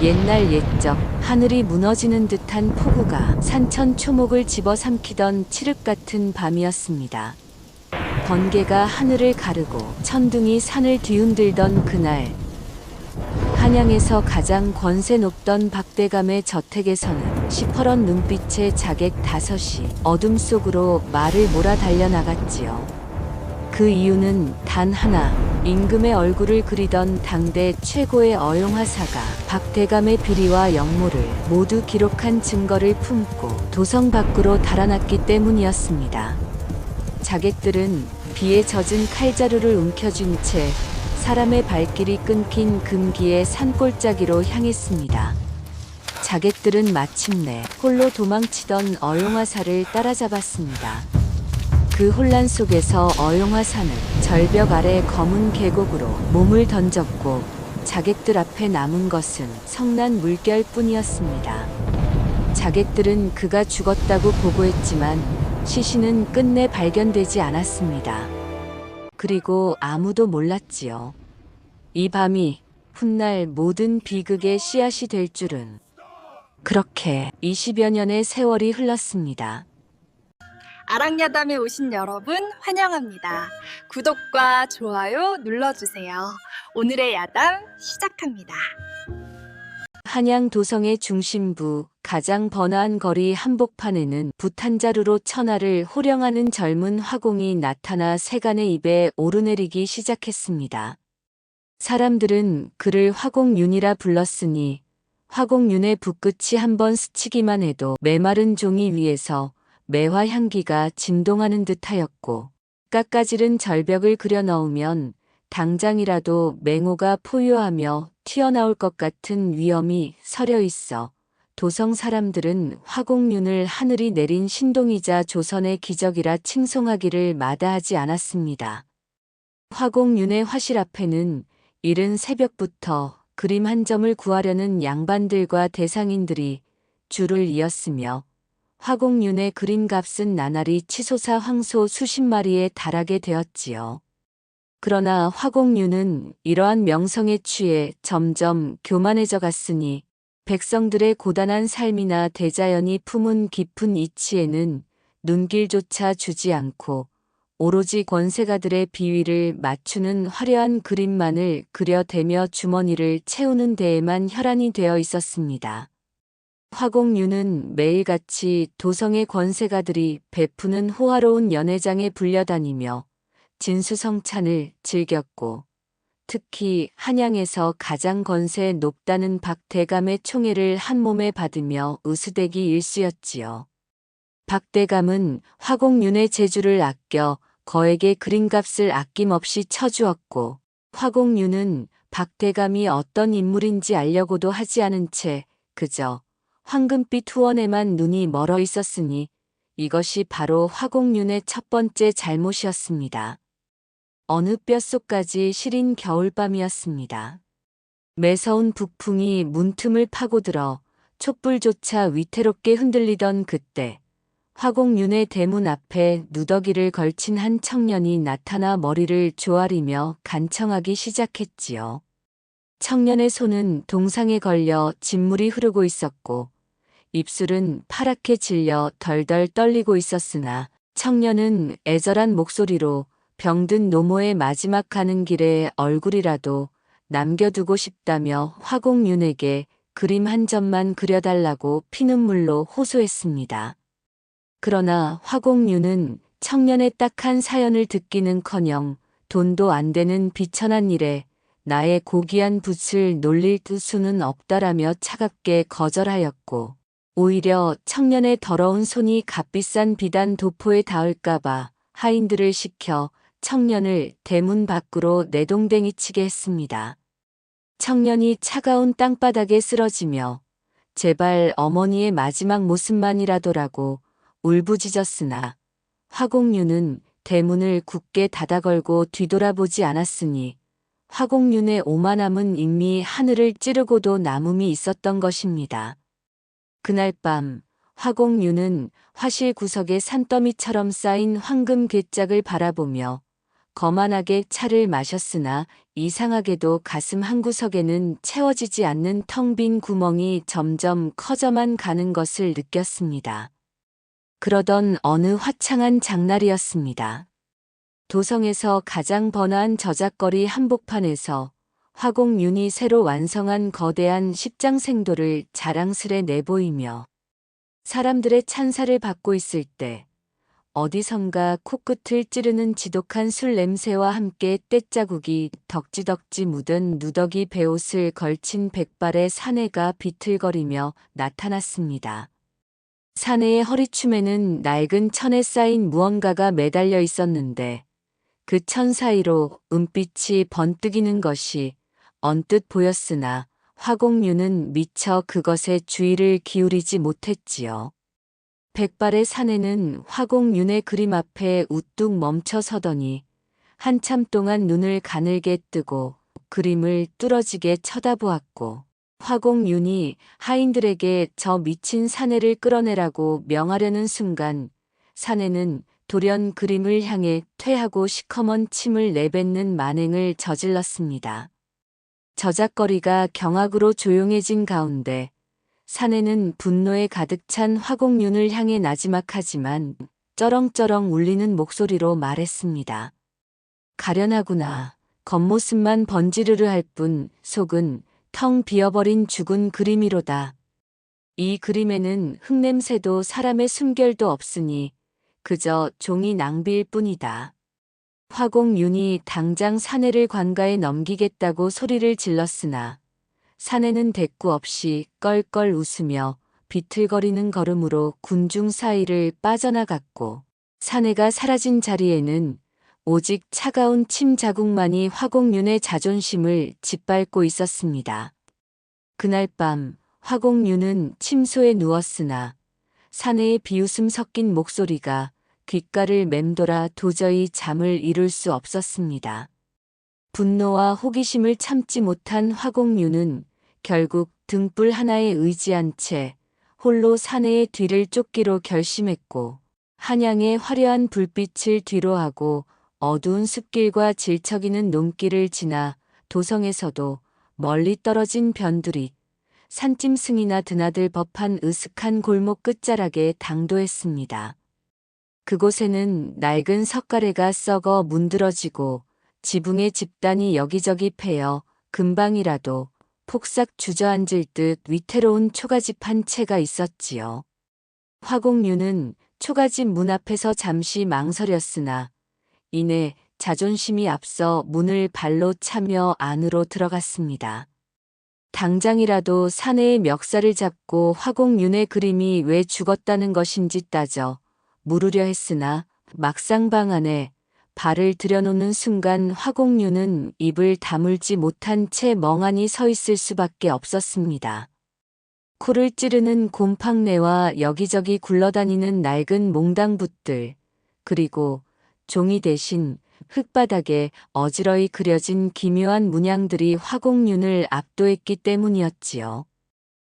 옛날 옛적 하늘이 무너지는 듯한 폭우가 산천 초목을 집어삼키던 칠흑 같은 밤이었습니다. 번개가 하늘을 가르고 천둥이 산을 뒤흔들던 그날, 한양에서 가장 권세 높던 박대감의 저택에서는 시퍼런 눈빛의 자객 다섯이 어둠 속으로 말을 몰아 달려나갔지요. 그 이유는 단 하나, 임금의 얼굴을 그리던 당대 최고의 어용화사가 박대감의 비리와 역모를 모두 기록한 증거를 품고 도성 밖으로 달아났기 때문이었습니다. 자객들은 비에 젖은 칼자루를 움켜쥔 채 사람의 발길이 끊긴 금기의 산골짜기로 향했습니다. 자객들은 마침내 홀로 도망치던 어용화사를 따라잡았습니다. 그 혼란 속에서 어용화사는 절벽 아래 검은 계곡으로 몸을 던졌고 자객들 앞에 남은 것은 성난 물결 뿐이었습니다. 자객들은 그가 죽었다고 보고했지만 시신은 끝내 발견되지 않았습니다. 그리고 아무도 몰랐지요. 이 밤이 훗날 모든 비극의 씨앗이 될 줄은. 그렇게 20여 년의 세월이 흘렀습니다. 아랑야담에 오신 여러분 환영합니다. 구독과 좋아요 눌러주세요. 오늘의 야담 시작합니다. 한양 도성의 중심부 가장 번화한 거리 한복판에는 붓 한 자루로 천하를 호령하는 젊은 화공이 나타나 세간의 입에 오르내리기 시작했습니다. 사람들은 그를 화공윤이라 불렀으니 화공윤의 붓끝이 한번 스치기만 해도 메마른 종이 위에서 매화 향기가 진동하는 듯하였고 깎아지른 절벽을 그려 넣으면 당장이라도 맹호가 포효하며 튀어나올 것 같은 위험이 서려 있어 도성 사람들은 화공윤을 하늘이 내린 신동이자 조선의 기적이라 칭송하기를 마다하지 않았습니다. 화공윤의 화실 앞에는 이른 새벽부터 그림 한 점을 구하려는 양반들과 대상인들이 줄을 이었으며 화공윤의 그림값은 나날이 치솟아 황소 수십 마리에 달하게 되었지요. 그러나 화공윤은 이러한 명성에 취해 점점 교만해져 갔으니 백성들의 고단한 삶이나 대자연이 품은 깊은 이치에는 눈길조차 주지 않고 오로지 권세가들의 비위를 맞추는 화려한 그림만을 그려대며 주머니를 채우는 데에만 혈안이 되어 있었습니다. 화공윤은 매일같이 도성의 권세가들이 베푸는 호화로운 연회장에 불려다니며 진수성찬을 즐겼고 특히 한양에서 가장 권세 높다는 박대감의 총애를 한 몸에 받으며 으스대기 일쑤였지요. 박대감은 화공윤의 재주를 아껴 거액의 그림값을 아낌없이 쳐주었고 화공윤은 박대감이 어떤 인물인지 알려고도 하지 않은 채 그저 황금빛 후원에만 눈이 멀어 있었으니 이것이 바로 화공윤의 첫 번째 잘못이었습니다. 어느 뼛속까지 시린 겨울밤이었습니다. 매서운 북풍이 문틈을 파고들어 촛불조차 위태롭게 흔들리던 그때 화공윤의 대문 앞에 누더기를 걸친 한 청년이 나타나 머리를 조아리며 간청하기 시작했지요. 청년의 손은 동상에 걸려 진물이 흐르고 있었고 입술은 파랗게 질려 덜덜 떨리고 있었으나 청년은 애절한 목소리로 병든 노모의 마지막 가는 길에 얼굴이라도 남겨두고 싶다며 화공윤에게 그림 한 점만 그려달라고 피눈물로 호소했습니다. 그러나 화공윤은 청년의 딱한 사연을 듣기는커녕 돈도 안 되는 비천한 일에 나의 고귀한 붓을 놀릴 수는 없다라며 차갑게 거절하였고 오히려 청년의 더러운 손이 값비싼 비단 도포에 닿을까봐 하인들을 시켜 청년을 대문 밖으로 내동댕이 치게 했습니다. 청년이 차가운 땅바닥에 쓰러지며 제발 어머니의 마지막 모습만이라도라고 울부짖었으나 화공윤은 대문을 굳게 닫아걸고 뒤돌아보지 않았으니 화공윤의 오만함은 이미 하늘을 찌르고도 남음이 있었던 것입니다. 그날 밤 화공윤은 화실 구석에 산더미처럼 쌓인 황금 괴짝을 바라보며 거만하게 차를 마셨으나 이상하게도 가슴 한구석에는 채워지지 않는 텅 빈 구멍이 점점 커져만 가는 것을 느꼈습니다. 그러던 어느 화창한 장날이었습니다. 도성에서 가장 번화한 저작거리 한복판에서 화공윤이 새로 완성한 거대한 십장생도를 자랑스레 내보이며 사람들의 찬사를 받고 있을 때 어디선가 코끝을 찌르는 지독한 술 냄새와 함께 떼자국이 덕지덕지 묻은 누더기 베옷을 걸친 백발의 사내가 비틀거리며 나타났습니다. 사내의 허리춤에는 낡은 천에 쌓인 무언가가 매달려 있었는데 그 천 사이로 은빛이 번뜩이는 것이 언뜻 보였으나 화공윤은 미처 그것에 주의를 기울이지 못했지요. 백발의 사내는 화공윤의 그림 앞에 우뚝 멈춰 서더니 한참 동안 눈을 가늘게 뜨고 그림을 뚫어지게 쳐다보았고 화공윤이 하인들에게 저 미친 사내를 끌어내라고 명하려는 순간 사내는 돌연 그림을 향해 퇴하고 시커먼 침을 내뱉는 만행을 저질렀습니다. 저작거리가 경악으로 조용해진 가운데 사내는 분노에 가득 찬 화공윤을 향해 나지막하지만 쩌렁쩌렁 울리는 목소리로 말했습니다. 가련하구나. 겉모습만 번지르르 할 뿐 속은 텅 비어버린 죽은 그림이로다. 이 그림에는 흙냄새도 사람의 숨결도 없으니 그저 종이 낭비일 뿐이다. 화공윤이 당장 사내를 관가에 넘기겠다고 소리를 질렀으나 사내는 대꾸 없이 껄껄 웃으며 비틀거리는 걸음으로 군중 사이를 빠져나갔고 사내가 사라진 자리에는 오직 차가운 침 자국만이 화공윤의 자존심을 짓밟고 있었습니다. 그날 밤 화공윤은 침소에 누웠으나 사내의 비웃음 섞인 목소리가 귓가를 맴돌아 도저히 잠을 이룰 수 없었습니다. 분노와 호기심을 참지 못한 화공윤은 결국 등불 하나에 의지한 채 홀로 사내의 뒤를 쫓기로 결심했고 한양의 화려한 불빛을 뒤로하고 어두운 숲길과 질척이는 논길을 지나 도성에서도 멀리 떨어진 변두리, 산짐승이나 드나들 법한 으슥한 골목 끝자락에 당도했습니다. 그곳에는 낡은 석가래가 썩어 문드러지고 지붕의 집단이 여기저기 패여 금방이라도 폭삭 주저앉을 듯 위태로운 초가집 한 채가 있었지요. 화공윤은 초가집 문 앞에서 잠시 망설였으나 이내 자존심이 앞서 문을 발로 차며 안으로 들어갔습니다. 당장이라도 사내의 멱살을 잡고 화공윤의 그림이 왜 죽었다는 것인지 따져 물으려 했으나 막상 방 안에 발을 들여놓는 순간 화공윤은 입을 다물지 못한 채 멍하니 서 있을 수밖에 없었습니다. 코를 찌르는 곰팡내와 여기저기 굴러다니는 낡은 몽당붓들, 그리고 종이 대신 흙바닥에 어지러이 그려진 기묘한 문양들이 화공윤을 압도했기 때문이었지요.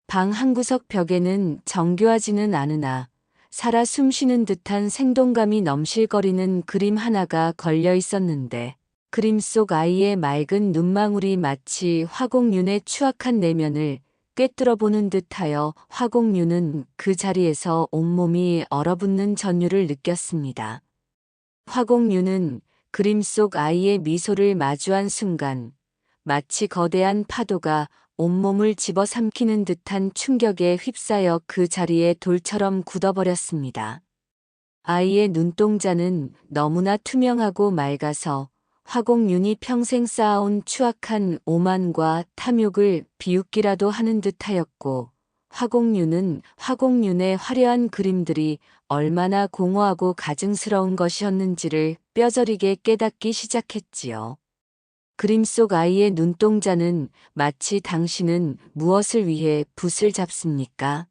방 한구석 벽에는 정교하지는 않으나 살아 숨쉬는 듯한 생동감이 넘실거리는 그림 하나가 걸려 있었는데 그림 속 아이의 맑은 눈망울이 마치 화공윤의 추악한 내면을 꿰뚫어보는 듯하여 화공윤은 그 자리에서 온몸이 얼어붙는 전율을 느꼈습니다. 화공윤은 그림 속 아이의 미소를 마주한 순간 마치 거대한 파도가 온몸을 집어삼키는 듯한 충격에 휩싸여 그 자리에 돌처럼 굳어버렸습니다. 아이의 눈동자는 너무나 투명하고 맑아서 화공윤이 평생 쌓아온 추악한 오만과 탐욕을 비웃기라도 하는 듯하였고 화공윤은 화공윤의 화려한 그림들이 얼마나 공허하고 가증스러운 것이었는지를 뼈저리게 깨닫기 시작했지요. 그림 속 아이의 눈동자는 마치 당신은 무엇을 위해 붓을 잡습니까?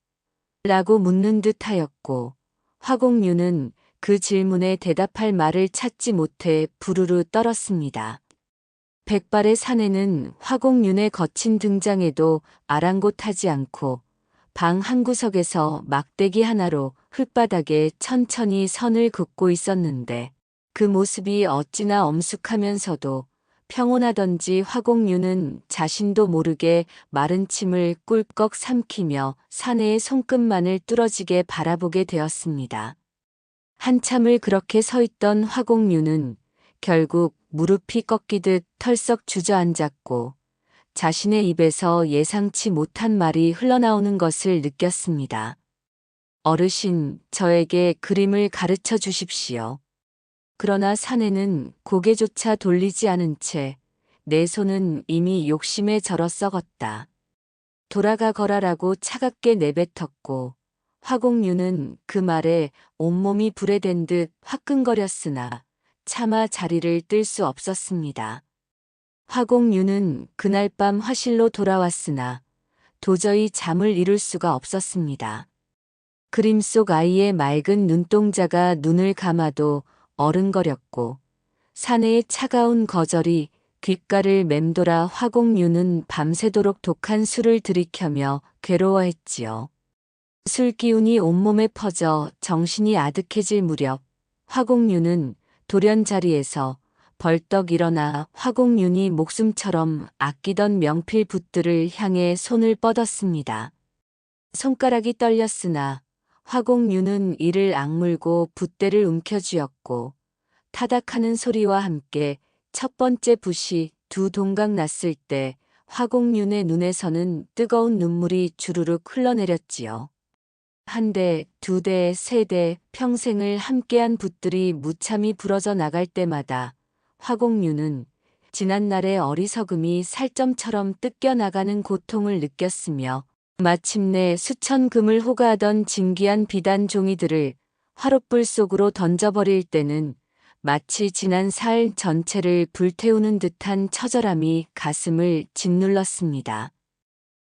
라고 묻는 듯하였고 화공윤은 그 질문에 대답할 말을 찾지 못해 부르르 떨었습니다. 백발의 사내는 화공윤의 거친 등장에도 아랑곳하지 않고 방 한구석에서 막대기 하나로 흙바닥에 천천히 선을 긋고 있었는데 그 모습이 어찌나 엄숙하면서도 평온하던지 화공유는 자신도 모르게 마른 침을 꿀꺽 삼키며 사내의 손끝만을 뚫어지게 바라보게 되었습니다. 한참을 그렇게 서 있던 화공유는 결국 무릎이 꺾이듯 털썩 주저앉았고 자신의 입에서 예상치 못한 말이 흘러나오는 것을 느꼈습니다. 어르신, 저에게 그림을 가르쳐 주십시오. 그러나 사내는 고개조차 돌리지 않은 채 내 손은 이미 욕심에 절어 썩었다. 돌아가거라라고 차갑게 내뱉었고 화공유는 그 말에 온몸이 불에 댄 듯 화끈거렸으나 차마 자리를 뜰 수 없었습니다. 화공유는 그날 밤 화실로 돌아왔으나 도저히 잠을 이룰 수가 없었습니다. 그림 속 아이의 맑은 눈동자가 눈을 감아도 어른거렸고 사내의 차가운 거절이 귓가를 맴돌아 화공유는 밤새도록 독한 술을 들이켜며 괴로워했지요. 술 기운이 온몸에 퍼져 정신이 아득해질 무렵 화공유는 돌연 자리에서 벌떡 일어나 화공윤이 목숨처럼 아끼던 명필 붓들을 향해 손을 뻗었습니다. 손가락이 떨렸으나 화공윤은 이를 악물고 붓대를 움켜쥐었고 타닥하는 소리와 함께 첫 번째 붓이 두 동강 났을 때 화공윤의 눈에서는 뜨거운 눈물이 주르륵 흘러내렸지요. 한 대, 두 대, 세 대, 평생을 함께한 붓들이 무참히 부러져 나갈 때마다 화공윤은 지난날의 어리석음이 살점처럼 뜯겨나가는 고통을 느꼈으며 마침내 수천 금을 호가하던 진귀한 비단 종이들을 화롯불 속으로 던져버릴 때는 마치 지난 살 전체를 불태우는 듯한 처절함이 가슴을 짓눌렀습니다.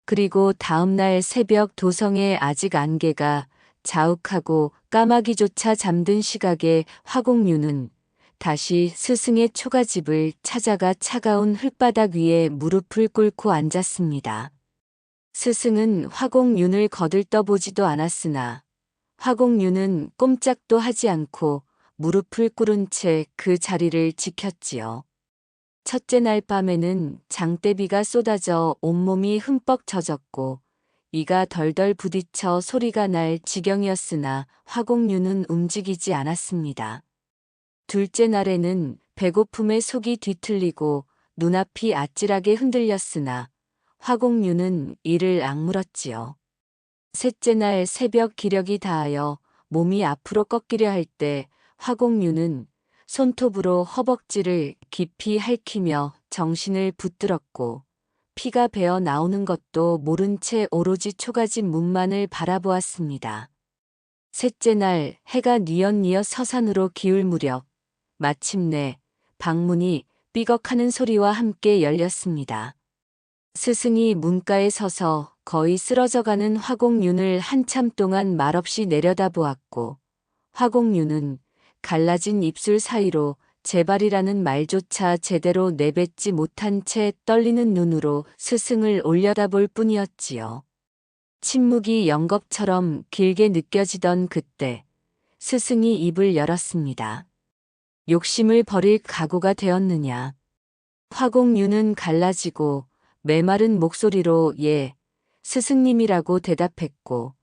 그리고 다음날 새벽 도성의 아직 안개가 자욱하고 까마귀조차 잠든 시각에 화공유는 다시 스승의 초가집을 찾아가 차가운 흙바닥 위에 무릎을 꿇고 앉았습니다. 스승은 화공윤을 거들떠보지도 않았으나 화공윤은 꼼짝도 하지 않고 무릎을 꿇은 채 그 자리를 지켰지요. 첫째 날 밤에는 장대비가 쏟아져 온몸이 흠뻑 젖었고 이가 덜덜 부딪혀 소리가 날 지경이었으나 화공윤은 움직이지 않았습니다. 둘째 날에는 배고픔에 속이 뒤틀리고 눈앞이 아찔하게 흔들렸으나 화공윤은 이를 악물었지요. 셋째 날 새벽 기력이 다하여 몸이 앞으로 꺾이려 할 때 화공윤은 손톱으로 허벅지를 깊이 핥히며 정신을 붙들었고 피가 배어 나오는 것도 모른 채 오로지 초가집 문만을 바라보았습니다. 셋째 날 해가 뉘엿뉘엿 서산으로 기울 무렵 마침내 방문이 삐걱하는 소리와 함께 열렸습니다. 스승이 문가에 서서 거의 쓰러져가는 화공윤을 한참 동안 말없이 내려다보았고 화공윤은 갈라진 입술 사이로 제발이라는 말조차 제대로 내뱉지 못한 채 떨리는 눈으로 스승을 올려다볼 뿐이었지요. 침묵이 영겁처럼 길게 느껴지던 그때 스승이 입을 열었습니다. 욕심을 버릴 각오가 되었느냐. 화공윤은 갈라지고 메마른 목소리로 예, 스승님이라고 대답했고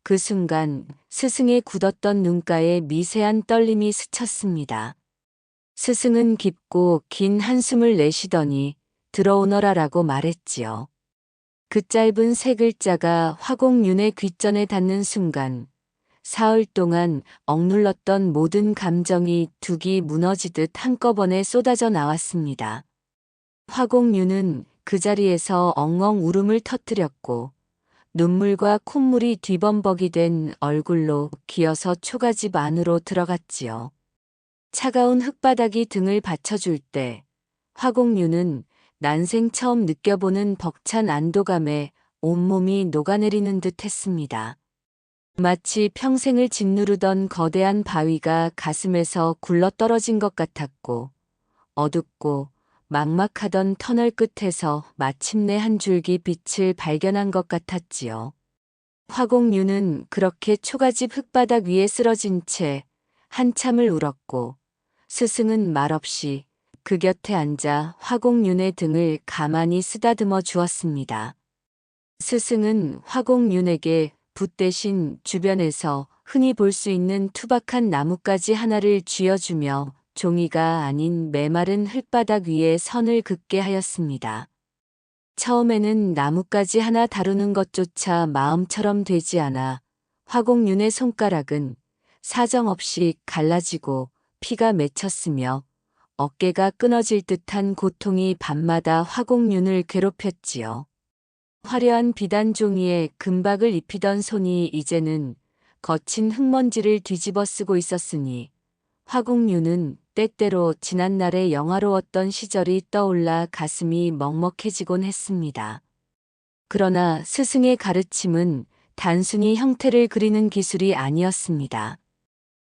그 순간 스승의 굳었던 눈가에 미세한 떨림이 스쳤습니다. 스승은 깊고 긴 한숨을 내쉬더니 들어오너라라고 말했지요. 그 짧은 세 글자가 화공윤의 귓전에 닿는 순간 사흘 동안 억눌렀던 모든 감정이 둑이 무너지듯 한꺼번에 쏟아져 나왔습니다. 화공윤은 그 자리에서 엉엉 울음을 터뜨렸고 눈물과 콧물이 뒤범벅이 된 얼굴로 기어서 초가집 안으로 들어갔지요. 차가운 흙바닥이 등을 받쳐줄 때 화공윤은 난생 처음 느껴보는 벅찬 안도감에 온몸이 녹아내리는 듯 했습니다. 마치 평생을 짓누르던 거대한 바위가 가슴에서 굴러떨어진 것 같았고 어둡고 막막하던 터널 끝에서 마침내 한 줄기 빛을 발견한 것 같았지요. 화공윤은 그렇게 초가집 흙바닥 위에 쓰러진 채 한참을 울었고 스승은 말없이 그 곁에 앉아 화공윤의 등을 가만히 쓰다듬어 주었습니다. 스승은 화공윤에게 붓 대신 주변에서 흔히 볼 수 있는 투박한 나뭇가지 하나를 쥐어주며 종이가 아닌 메마른 흙바닥 위에 선을 긋게 하였습니다. 처음에는 나뭇가지 하나 다루는 것조차 마음처럼 되지 않아 화공윤의 손가락은 사정없이 갈라지고 피가 맺혔으며 어깨가 끊어질 듯한 고통이 밤마다 화공윤을 괴롭혔지요. 화려한 비단 종이에 금박을 입히던 손이 이제는 거친 흙먼지를 뒤집어 쓰고 있었으니 화공윤은 때때로 지난날의 영화로웠던 시절이 떠올라 가슴이 먹먹해지곤 했습니다. 그러나 스승의 가르침은 단순히 형태를 그리는 기술이 아니었습니다.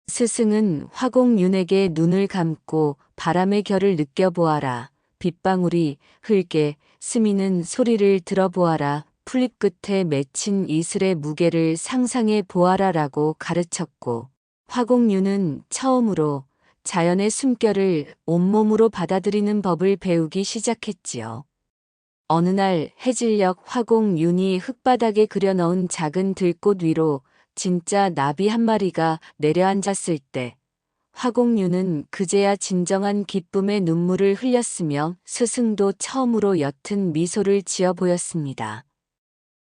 스승은 화공윤에게 눈을 감고 바람의 결을 느껴보아라. 빗방울이 흙에 스미는 소리를 들어보아라. 풀잎 끝에 맺힌 이슬의 무게를 상상해 보아라라고 가르쳤고, 화공윤은 처음으로 자연의 숨결을 온몸으로 받아들이는 법을 배우기 시작했지요. 어느 날 해질녘 화공윤이 흙바닥에 그려넣은 작은 들꽃 위로 진짜 나비 한 마리가 내려앉았을 때 화공윤은 그제야 진정한 기쁨의 눈물을 흘렸으며 스승도 처음으로 옅은 미소를 지어 보였습니다.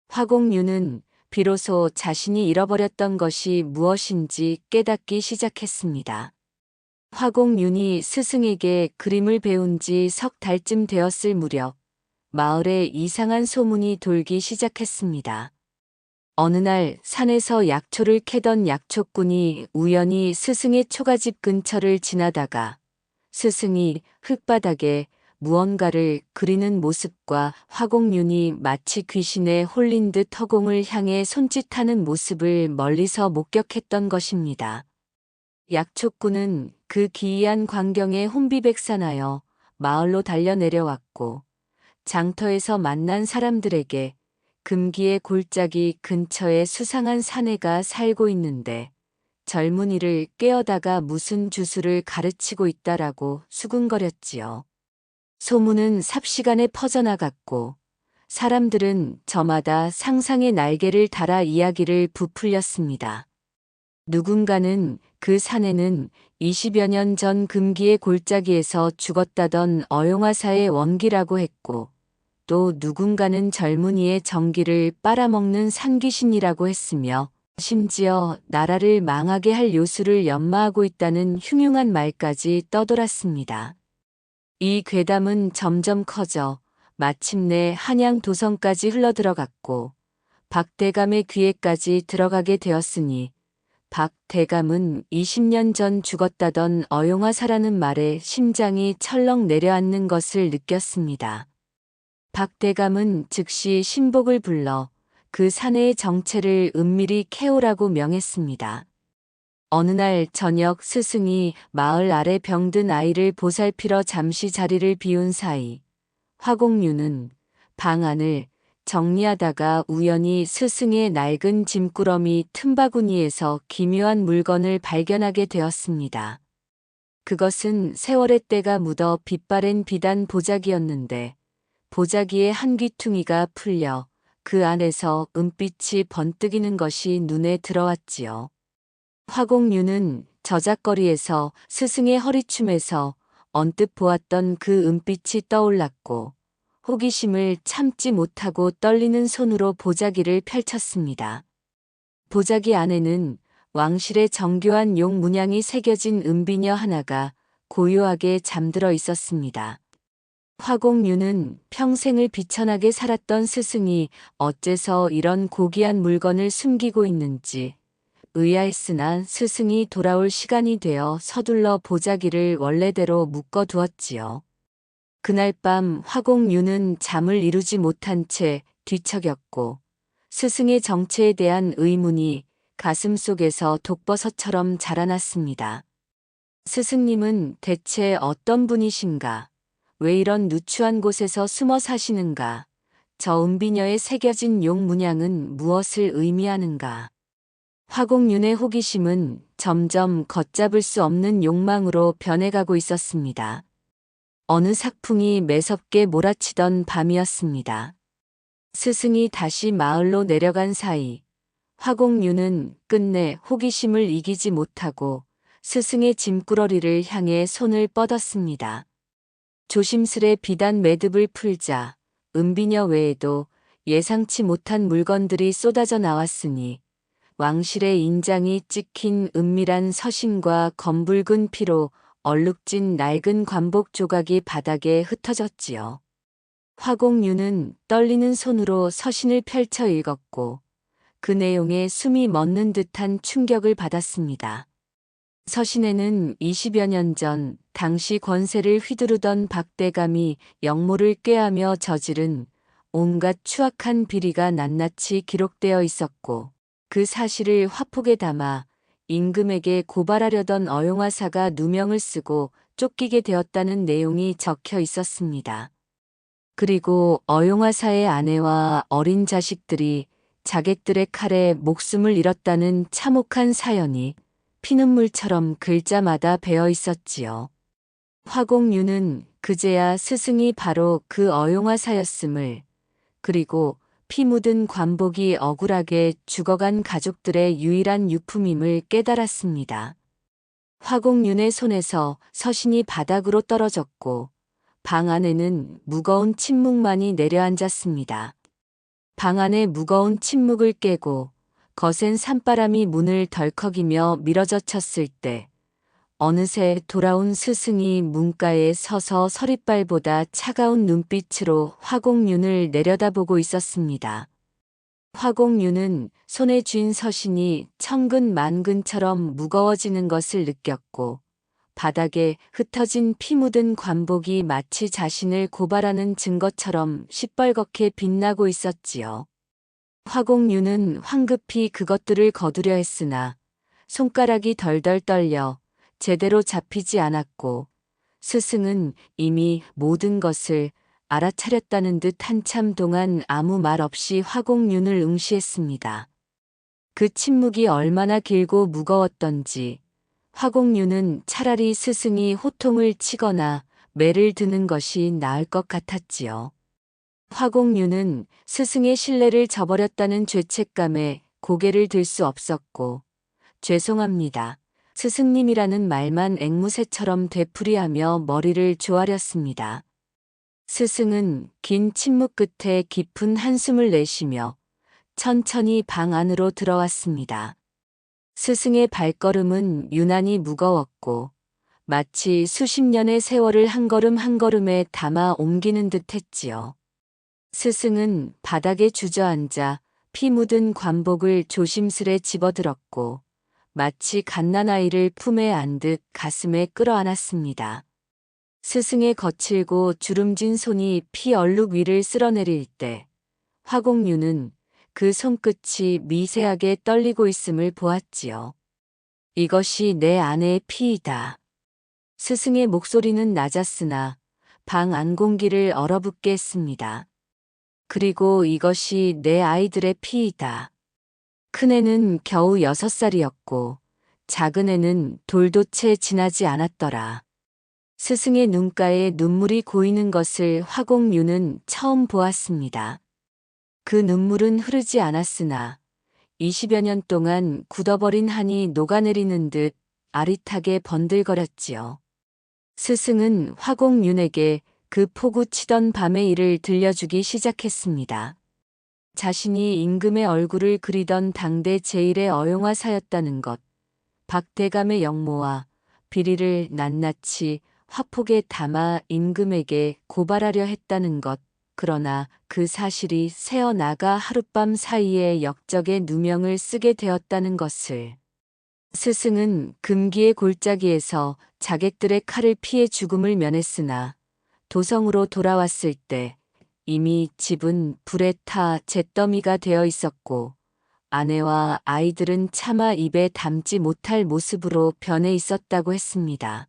화공윤은 비로소 자신이 잃어버렸던 것이 무엇인지 깨닫기 시작했습니다. 화공윤이 스승에게 그림을 배운 지 석 달쯤 되었을 무렵 마을에 이상한 소문이 돌기 시작했습니다. 어느 날 산에서 약초를 캐던 약초꾼이 우연히 스승의 초가집 근처를 지나다가 스승이 흙바닥에 무언가를 그리는 모습과 화공윤이 마치 귀신에 홀린 듯 허공을 향해 손짓하는 모습을 멀리서 목격했던 것입니다. 약초꾼은 그 기이한 광경에 혼비백산하여 마을로 달려내려왔고 장터에서 만난 사람들에게 금기의 골짜기 근처에 수상한 사내가 살고 있는데 젊은이를 깨어다가 무슨 주술을 가르치고 있다라고 수군거렸지요. 소문은 삽시간에 퍼져나갔고 사람들은 저마다 상상의 날개를 달아 이야기를 부풀렸습니다. 누군가는 그 사내는 20여 년 전 금기의 골짜기에서 죽었다던 어용화사의 원기라고 했고 또 누군가는 젊은이의 정기를 빨아먹는 산귀신이라고 했으며 심지어 나라를 망하게 할 요술을 연마하고 있다는 흉흉한 말까지 떠돌았습니다. 이 괴담은 점점 커져 마침내 한양 도성까지 흘러들어갔고 박 대감의 귀에까지 들어가게 되었으니 박 대감은 20년 전 죽었다던 어용화사라는 말에 심장이 철렁 내려앉는 것을 느꼈습니다. 박 대감은 즉시 신복을 불러 그 사내의 정체를 은밀히 캐오라고 명했습니다. 어느 날 저녁 스승이 마을 아래 병든 아이를 보살피러 잠시 자리를 비운 사이 화공윤은 방 안을 정리하다가 우연히 스승의 낡은 짐꾸러미 틈바구니에서 기묘한 물건을 발견하게 되었습니다. 그것은 세월의 때가 묻어 빛바랜 비단 보자기였는데 보자기의 한 귀퉁이가 풀려 그 안에서 은빛이 번뜩이는 것이 눈에 들어왔지요. 화공윤은 저작거리에서 스승의 허리춤에서 언뜻 보았던 그 은빛이 떠올랐고 호기심을 참지 못하고 떨리는 손으로 보자기를 펼쳤습니다. 보자기 안에는 왕실의 정교한 용 문양이 새겨진 은비녀 하나가 고요하게 잠들어 있었습니다. 화공윤은 평생을 비천하게 살았던 스승이 어째서 이런 고귀한 물건을 숨기고 있는지 의아했으나 스승이 돌아올 시간이 되어 서둘러 보자기를 원래대로 묶어두었지요. 그날 밤 화공윤은 잠을 이루지 못한 채 뒤척였고 스승의 정체에 대한 의문이 가슴속에서 독버섯처럼 자라났습니다. 스승님은 대체 어떤 분이신가? 왜 이런 누추한 곳에서 숨어 사시는가? 저 은비녀에 새겨진 용 문양은 무엇을 의미하는가? 화공윤의 호기심은 점점 걷잡을 수 없는 욕망으로 변해가고 있었습니다. 어느 삭풍이 매섭게 몰아치던 밤이었습니다. 스승이 다시 마을로 내려간 사이 화공윤은 끝내 호기심을 이기지 못하고 스승의 짐꾸러리를 향해 손을 뻗었습니다. 조심스레 비단 매듭을 풀자 은비녀 외에도 예상치 못한 물건들이 쏟아져 나왔으니 왕실의 인장이 찍힌 은밀한 서신과 검붉은 피로 얼룩진 낡은 관복 조각이 바닥에 흩어졌지요. 화공윤은 떨리는 손으로 서신을 펼쳐 읽었고 그 내용에 숨이 멎는 듯한 충격을 받았습니다. 서신에는 20여 년 전 당시 권세를 휘두르던 박대감이 영모를 꾀하며 저지른 온갖 추악한 비리가 낱낱이 기록되어 있었고 그 사실을 화폭에 담아 임금에게 고발하려던 어용화사가 누명을 쓰고 쫓기게 되었다는 내용이 적혀 있었습니다. 그리고 어용화사의 아내와 어린 자식들이 자객들의 칼에 목숨을 잃었다는 참혹한 사연이 피눈물처럼 글자마다 배어 있었지요. 화공윤은 그제야 스승이 바로 그 어용화사였음을, 그리고 피 묻은 관복이 억울하게 죽어간 가족들의 유일한 유품임을 깨달았습니다. 화공윤의 손에서 서신이 바닥으로 떨어졌고 방 안에는 무거운 침묵만이 내려앉았습니다. 방 안의 무거운 침묵을 깨고 거센 산바람이 문을 덜컥이며 밀어젖혔을 때 어느새 돌아온 스승이 문가에 서서 서릿발보다 차가운 눈빛으로 화공윤을 내려다보고 있었습니다. 화공윤은 손에 쥔 서신이 천근만근처럼 무거워지는 것을 느꼈고 바닥에 흩어진 피 묻은 관복이 마치 자신을 고발하는 증거처럼 시뻘겋게 빛나고 있었지요. 화공윤은 황급히 그것들을 거두려 했으나 손가락이 덜덜 떨려 제대로 잡히지 않았고 스승은 이미 모든 것을 알아차렸다는 듯 한참 동안 아무 말 없이 화공윤을 응시했습니다. 그 침묵이 얼마나 길고 무거웠던지 화공윤은 차라리 스승이 호통을 치거나 매를 드는 것이 나을 것 같았지요. 화공윤은 스승의 신뢰를 저버렸다는 죄책감에 고개를 들 수 없었고 죄송합니다. 스승님이라는 말만 앵무새처럼 되풀이하며 머리를 조아렸습니다. 스승은 긴 침묵 끝에 깊은 한숨을 내쉬며 천천히 방 안으로 들어왔습니다. 스승의 발걸음은 유난히 무거웠고 마치 수십 년의 세월을 한 걸음 한 걸음에 담아 옮기는 듯 했지요. 스승은 바닥에 주저앉아 피 묻은 관복을 조심스레 집어들었고 마치 갓난아이를 품에 안듯 가슴에 끌어안았습니다. 스승의 거칠고 주름진 손이 피 얼룩 위를 쓸어내릴 때 화공윤은 그 손끝이 미세하게 떨리고 있음을 보았지요. 이것이 내 아내의 피이다. 스승의 목소리는 낮았으나 방 안 공기를 얼어붙게 했습니다. 그리고 이것이 내 아이들의 피이다. 큰애는 겨우 6살이었고 작은애는 돌도 채 지나지 않았더라. 스승의 눈가에 눈물이 고이는 것을 화공윤은 처음 보았습니다. 그 눈물은 흐르지 않았으나 20여 년 동안 굳어버린 한이 녹아내리는 듯 아릿하게 번들거렸지요. 스승은 화공윤에게 그 포구 치던 밤의 일을 들려주기 시작했습니다. 자신이 임금의 얼굴을 그리던 당대 제1의 어용화사였다는 것, 박대감의 영모와 비리를 낱낱이 화폭에 담아 임금에게 고발하려 했다는 것, 그러나 그 사실이 새어나가 하룻밤 사이에 역적의 누명을 쓰게 되었다는 것을. 스승은 금기의 골짜기에서 자객들의 칼을 피해 죽음을 면했으나 도성으로 돌아왔을 때 이미 집은 불에 타 잿더미가 되어 있었고 아내와 아이들은 차마 입에 담지 못할 모습으로 변해 있었다고 했습니다.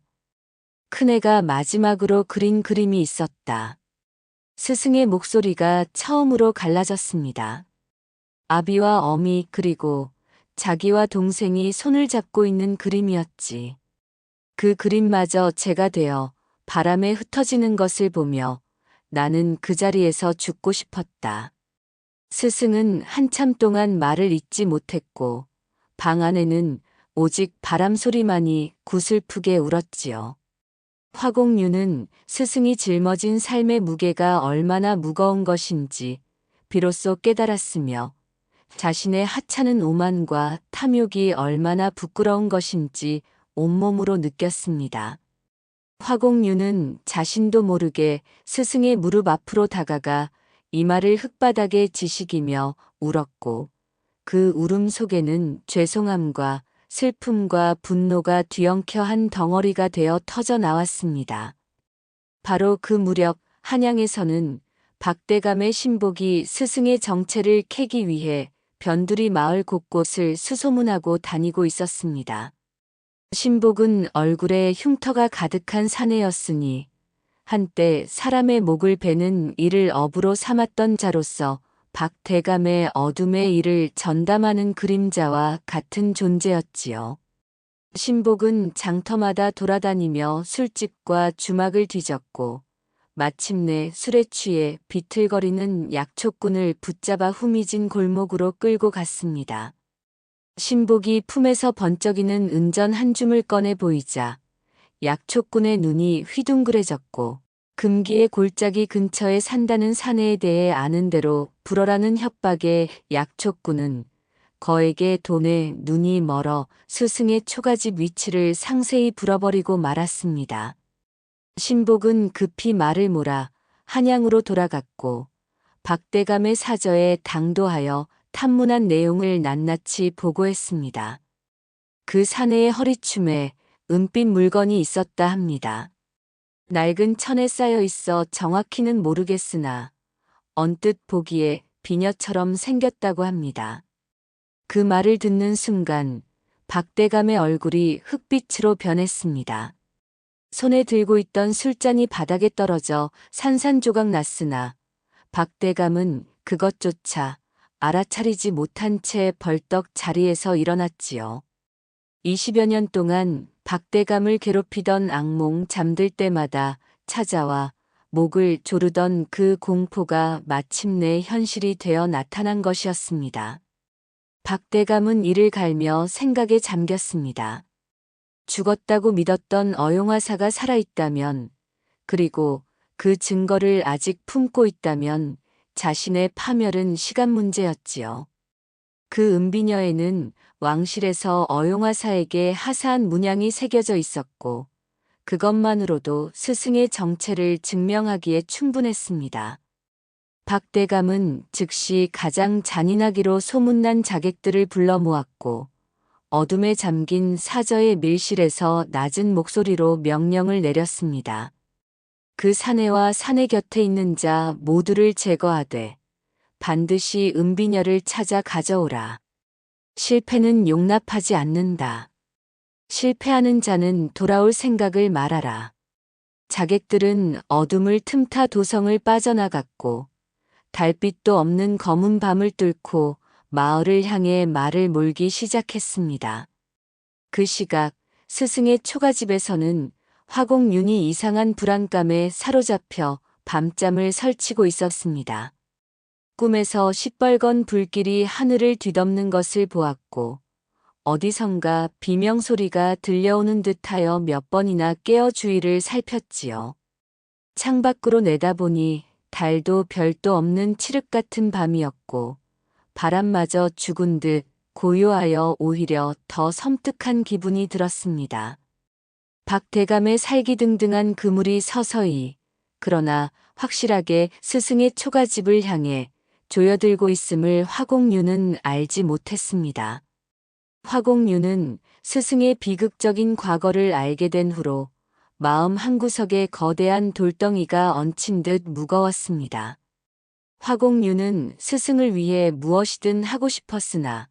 큰애가 마지막으로 그린 그림이 있었다. 스승의 목소리가 처음으로 갈라졌습니다. 아비와 어미 그리고 자기와 동생이 손을 잡고 있는 그림이었지. 그 그림마저 제가 되어 바람에 흩어지는 것을 보며 나는 그 자리에서 죽고 싶었다. 스승은 한참 동안 말을 잇지 못했고 방 안에는 오직 바람 소리만이 구슬프게 울었지요. 화공유는 스승이 짊어진 삶의 무게가 얼마나 무거운 것인지 비로소 깨달았으며 자신의 하찮은 오만과 탐욕이 얼마나 부끄러운 것인지 온몸으로 느꼈습니다. 화공유는 자신도 모르게 스승의 무릎 앞으로 다가가 이마를 흙바닥에 지식이며 울었고 그 울음 속에는 죄송함과 슬픔과 분노가 뒤엉켜 한 덩어리가 되어 터져 나왔습니다. 바로 그 무렵 한양에서는 박대감의 신복이 스승의 정체를 캐기 위해 변두리 마을 곳곳을 수소문하고 다니고 있었습니다. 신복은 얼굴에 흉터가 가득한 사내였으니 한때 사람의 목을 베는 일을 업으로 삼았던 자로서 박대감의 어둠의 일을 전담하는 그림자와 같은 존재였지요. 신복은 장터마다 돌아다니며 술집과 주막을 뒤졌고 마침내 술에 취해 비틀거리는 약초꾼을 붙잡아 후미진 골목으로 끌고 갔습니다. 신복이 품에서 번쩍이는 은전 한 줌을 꺼내 보이자 약초꾼의 눈이 휘둥그레졌고 금기의 골짜기 근처에 산다는 사내에 대해 아는 대로 불어라는 협박에 약초꾼은 거에게 돈에 눈이 멀어 스승의 초가집 위치를 상세히 불어버리고 말았습니다. 신복은 급히 말을 몰아 한양으로 돌아갔고 박대감의 사저에 당도하여 탐문한 내용을 낱낱이 보고했습니다. 그 사내의 허리춤에 은빛 물건이 있었다 합니다. 낡은 천에 쌓여 있어 정확히는 모르겠으나 언뜻 보기에 비녀처럼 생겼다고 합니다. 그 말을 듣는 순간 박대감의 얼굴이 흙빛으로 변했습니다. 손에 들고 있던 술잔이 바닥에 떨어져 산산조각 났으나 박대감은 그것조차 알아차리지 못한 채 벌떡 자리에서 일어났지요. 20여 년 동안 박대감을 괴롭히던 악몽 잠들 때마다 찾아와 목을 조르던 그 공포가 마침내 현실이 되어 나타난 것이었습니다. 박대감은 이를 갈며 생각에 잠겼습니다. 죽었다고 믿었던 어용화사가 살아있다면, 그리고 그 증거를 아직 품고 있다면 자신의 파멸은 시간 문제였지요. 그 은비녀에는 왕실에서 어용화사에게 하사한 문양이 새겨져 있었고 그것만으로도 스승의 정체를 증명하기에 충분했습니다. 박대감은 즉시 가장 잔인하기로 소문난 자객들을 불러 모았고 어둠에 잠긴 사저의 밀실에서 낮은 목소리로 명령을 내렸습니다. 그 사내와 사내 곁에 있는 자 모두를 제거하되 반드시 은비녀를 찾아 가져오라. 실패는 용납하지 않는다. 실패하는 자는 돌아올 생각을 말하라. 자객들은 어둠을 틈타 도성을 빠져나갔고 달빛도 없는 검은 밤을 뚫고 마을을 향해 말을 몰기 시작했습니다. 그 시각 스승의 초가집에서는 화공윤이 이상한 불안감에 사로잡혀 밤잠을 설치고 있었습니다. 꿈에서 시뻘건 불길이 하늘을 뒤덮는 것을 보았고 어디선가 비명소리가 들려오는 듯하여 몇 번이나 깨어 주위를 살폈지요. 창밖으로 내다보니 달도 별도 없는 칠흑 같은 밤이었고 바람마저 죽은 듯 고요하여 오히려 더 섬뜩한 기분이 들었습니다. 박대감의 살기등등한 그물이 서서히 그러나 확실하게 스승의 초가집을 향해 조여들고 있음을 화공유는 알지 못했습니다. 화공유는 스승의 비극적인 과거를 알게 된 후로 마음 한구석에 거대한 돌덩이가 얹힌 듯 무거웠습니다. 화공유는 스승을 위해 무엇이든 하고 싶었으나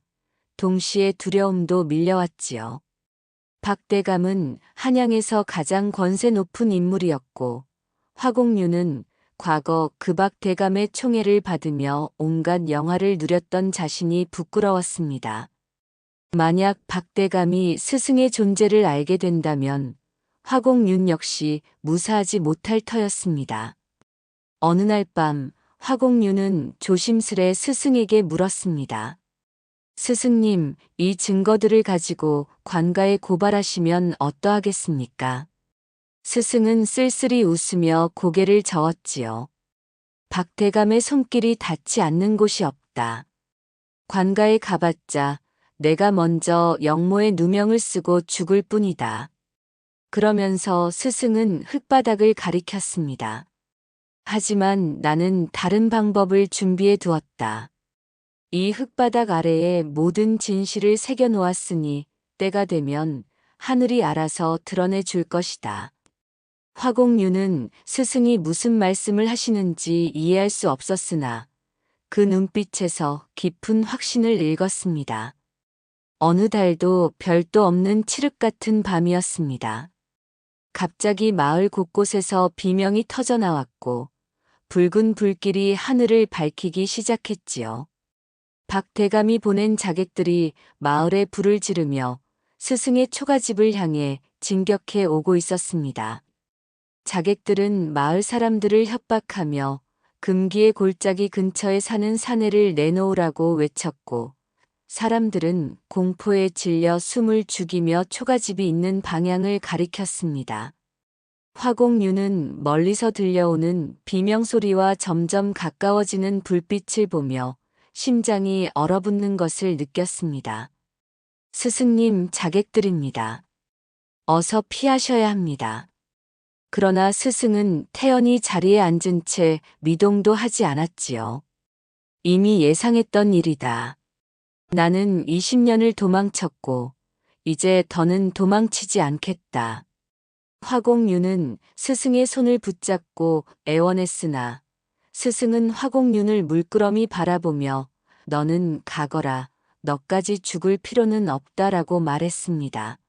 동시에 두려움도 밀려왔지요. 박대감은 한양에서 가장 권세 높은 인물이었고 화공유는 과거 그 박대감의 총애를 받으며 온갖 영화를 누렸던 자신이 부끄러웠습니다. 만약 박대감이 스승의 존재를 알게 된다면 화공윤 역시 무사하지 못할 터였습니다. 어느 날 밤 화공윤은 조심스레 스승에게 물었습니다. 스승님, 이 증거들을 가지고 관가에 고발하시면 어떠하겠습니까? 스승은 쓸쓸히 웃으며 고개를 저었지요. 박대감의 손길이 닿지 않는 곳이 없다. 관가에 가봤자 내가 먼저 영모의 누명을 쓰고 죽을 뿐이다. 그러면서 스승은 흙바닥을 가리켰습니다. 하지만 나는 다른 방법을 준비해 두었다. 이 흙바닥 아래에 모든 진실을 새겨 놓았으니 때가 되면 하늘이 알아서 드러내 줄 것이다. 화공유는 스승이 무슨 말씀을 하시는지 이해할 수 없었으나 그 눈빛에서 깊은 확신을 읽었습니다. 어느 달도 별도 없는 칠흑 같은 밤이었습니다. 갑자기 마을 곳곳에서 비명이 터져 나왔고 붉은 불길이 하늘을 밝히기 시작했지요. 박대감이 보낸 자객들이 마을에 불을 지르며 스승의 초가집을 향해 진격해 오고 있었습니다. 자객들은 마을 사람들을 협박하며 금기의 골짜기 근처에 사는 사내를 내놓으라고 외쳤고 사람들은 공포에 질려 숨을 죽이며 초가집이 있는 방향을 가리켰습니다. 화공유는 멀리서 들려오는 비명소리와 점점 가까워지는 불빛을 보며 심장이 얼어붙는 것을 느꼈습니다. 스승님, 자객들입니다. 어서 피하셔야 합니다. 그러나 스승은 태연히 자리에 앉은 채 미동도 하지 않았지요. 이미 예상했던 일이다. 나는 20년을 도망쳤고 이제 더는 도망치지 않겠다. 화공윤은 스승의 손을 붙잡고 애원했으나 스승은 화공윤을 물끄러미 바라보며 너는 가거라, 너까지 죽을 필요는 없다라고 말했습니다.